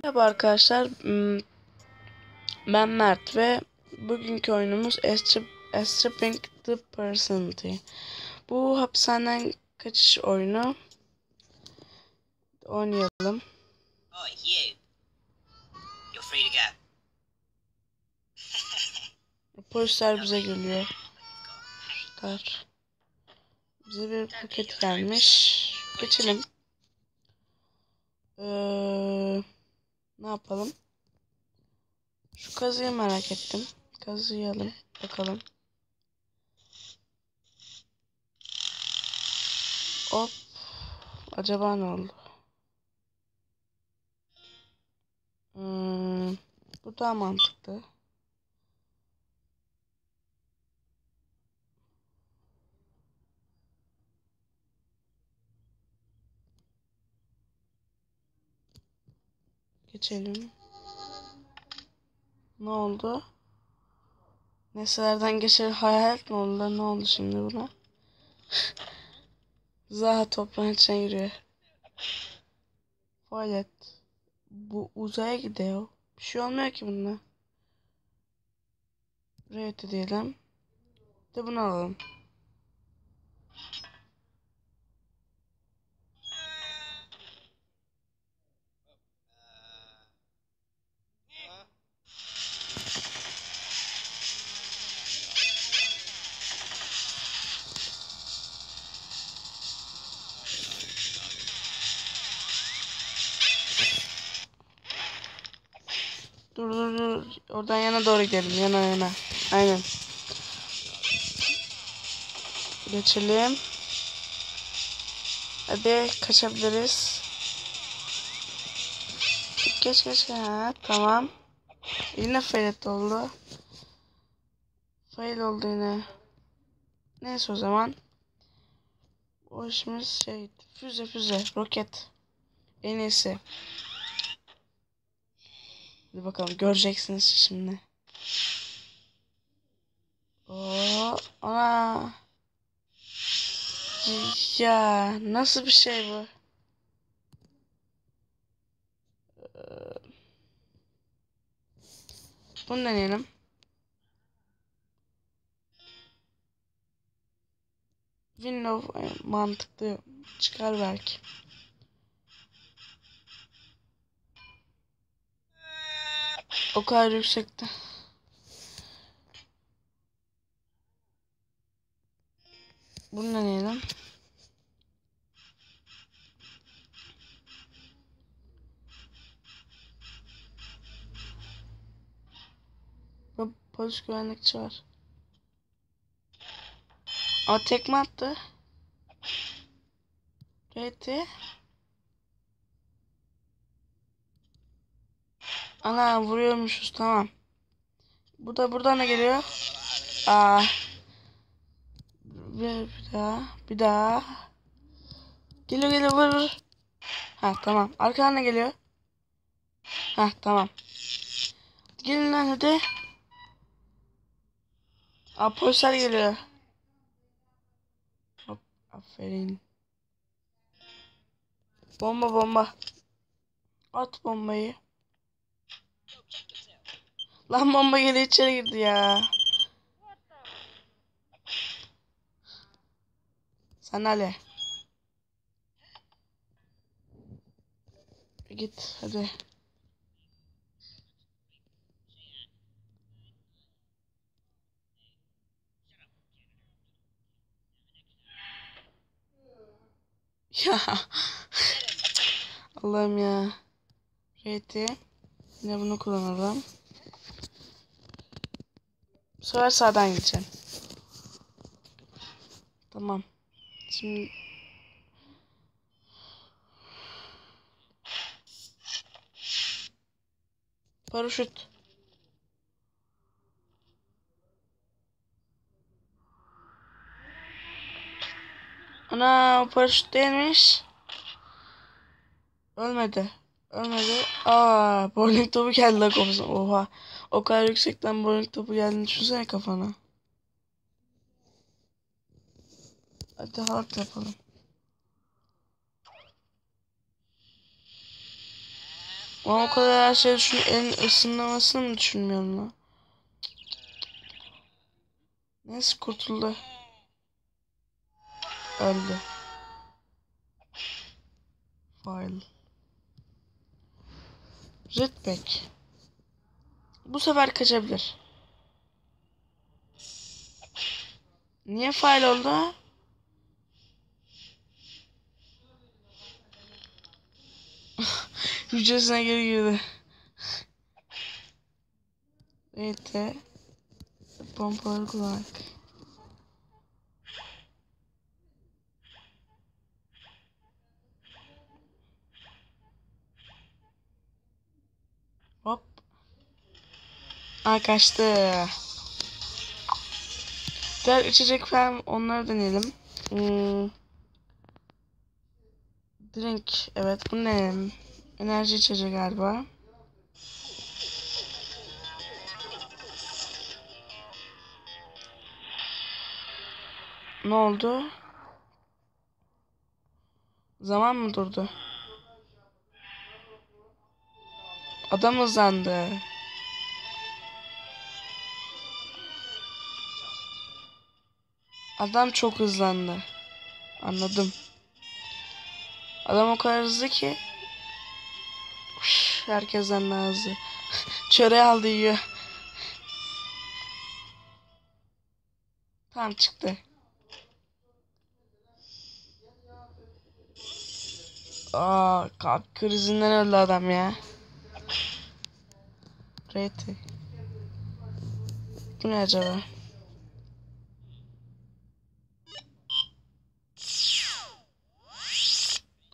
Merhaba arkadaşlar, ben Mert ve bugünkü oyunumuz Escaping the Personality. Bu hapishaneden kaçış oyunu. Oynayalım. Oh, you. You're free to go. Polisler bize geliyor. Bize bir paket gelmiş. Geçelim. Ne yapalım? Şu kazıyı merak ettim. Kazıyalım. Bakalım. Hop. Acaba ne oldu? Bu daha mantıklı. Geçelim. Ne oldu? Nesnelerden geçer hayalet mi oldu? Ne oldu şimdi buna? Zaha toprağın içine giriyor. Hayalet. Bu uzaya gidiyor. Bir şey olmuyor ki bununla. Buraya diyelim. De bunu alalım. Dur. Oradan yana doğru gidelim. Yana. Aynen. Geçelim. Hadi kaçabiliriz. Geç. Ha, tamam. Yine fail oldu. Fail oldu yine. Neyse o zaman. O işimiz füze, roket. En iyisi. Hadi bakalım göreceksiniz şimdi. Oo, ana. Ya nasıl bir şey bu? Bunu deneyelim. Window mantıklı çıkar belki. O kadar yüksekte. Bunu deneyelim. Polis güvenlikçi var. Ama tekme attı. Reti. Ana vuruyormuşuz, tamam. Bu da buradan da geliyor. Aa. Bir daha. Geliyor vur. Ha tamam. Arkadan da geliyor. Ha tamam. Gelin lan hadi. Aa, polisler geliyor. Hop, aferin. Bomba. At bombayı. Lan bomba geliyor, içeri girdi ya. Sandalye. Git hadi. Ya. Allah'ım ya. Reti. Yine bunu kullanalım. Bu sefer sağdan gideceğim. Tamam. Şimdi paraşüt. Ana, o paraşüt değilmiş. Ölmedi. Aa, bowling topu geldi la kafasına. Oha. O kadar yüksekten bowling topu geldiğini düşünsene kafana. Hadi halt yapalım. Ama o kadar her şey düşün, elin ısınlamasını mı düşünmüyorum lan? Neyse kurtuldu. Öldü. File. Jetpack. Bu sefer kaçabilir. Niye file oldu? Hücresine geri girdi. Evet. Pompaları kullanmak. Hop. Aa, kaçtı. Diğer içecek falan onları deneyelim. Drink. Evet, bu ne? Enerji içecek galiba. Ne oldu? Zaman mı durdu? Adam hızlandı. Adam çok hızlandı. Anladım. Adam o kadar hızlı ki. Herkesten daha hızlı. Çöreği aldı, yiyor. Tamam, çıktı. Aa, kalp krizinden öldü adam ya. Reti. Bu ne acaba?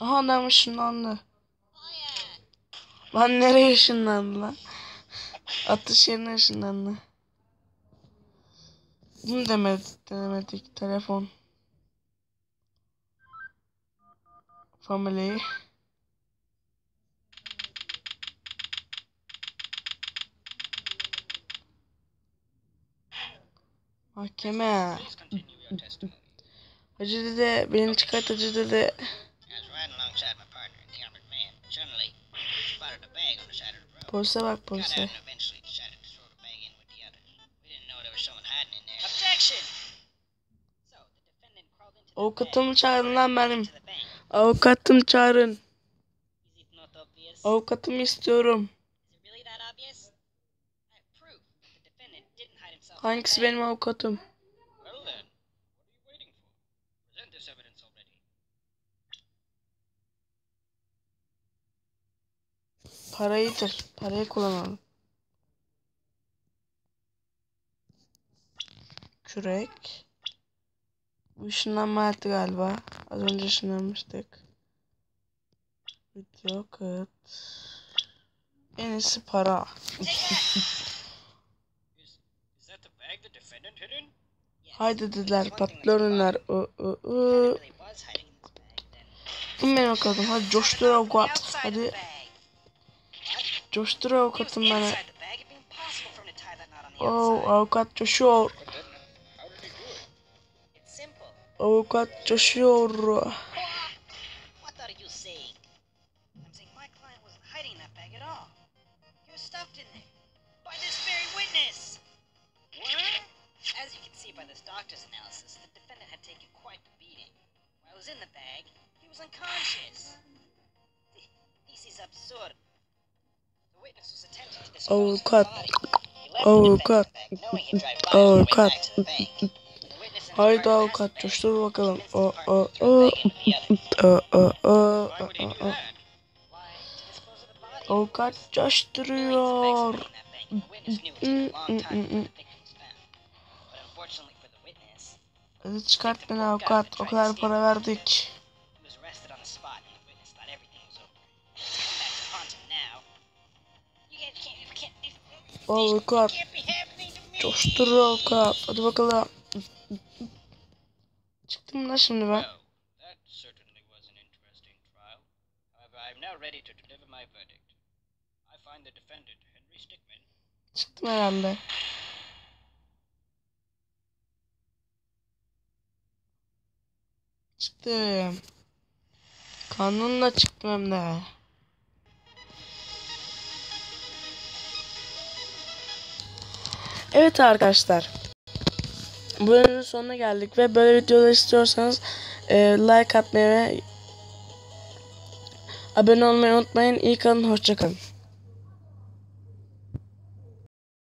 Aha, adam ışınlandı. Lan nereye ışınlandı lan? Atış yerine ışınlandı. Bunu denemedik. Telefon. Family. Mahkeme. Please continue your testimony. Hacı dede, beni çıkart Hacı dede. I was riding alongside my partner, the armored man. Suddenly, we spotted a bag on the side of the road. Polise bak, Got out polise. and eventually decided to throw the bag in with the others. We didn't know there was someone hiding in there. Objection! So, the defendant crawled into the Avukatımı çağırın lan benim. to the bank. Avukatım çağırın. Is it not obvious? Avukatımı istiyorum. Is it really that obvious? I have proof that the defendant didn't hide himself in the Hangisi bag. benim avukatım? Well then, what are you waiting for? Present this evidence already. Parayıdır. Parayı kullanalım. Kürek. Bu ışınlanma aleti galiba. Az önce ışınlanmıştık. Video kağıt. En iyisi para. Is that the bag the defendant hid in? Yes. Haydi dediler, There's one thing patlıyor we can onlar. find. If the defendant really was hiding in this bag, then Bu benim avukatım. Hadi coştur avukat. outside of Hadi the bag. coştur He was avukatım bana. inside the bag. It'd be impossible for him to tie that knot on the Oh, outside. avukat coşuyor. But then, how did he do it? It's simple. Avukat coşuyor. What are you saying? I'm saying my client wasn't hiding in that bag at all. He was stuffed in there by this very witness. What? As you can see by this doctor's analysis, the defendant had taken quite the beating. While he was in the bag, he was unconscious. This is absurd. The witness was attempting to dispose of the Avukat. body. He left Avukat. the defendant's bag, knowing he'd drive by on the way Avukat. back to the bank. The witness and his Haydi partner avukat passed the bag, coştur bakalım. convinced his partner to throw the bag in with the others. Why would he do that? Why? To dispose of the body. Avukat Knowing coşturuyor. the witness knew it would take a long time before the victim was found. But unfortunately for the witness, Hadi çıkart beni avukat. O kadar para verdik. he was arrested on the spot and the witness thought everything was over. It's come back to haunt him now. You guys Avukat can't be happening to me. coştur avukat. Hadi bakalım. Çıktım lan şimdi ben. Well, that certainly was an interesting trial. However, I am now ready to deliver my verdict. I find the defendant, Henry Stickmin, Çıktım herhalde. Çıktım. Kanunla çıktım hem de. Evet arkadaşlar. Bu bölümün sonuna geldik ve böyle videolar istiyorsanız like atmayı ve abone olmayı unutmayın. İyi kalın, hoşça kalın.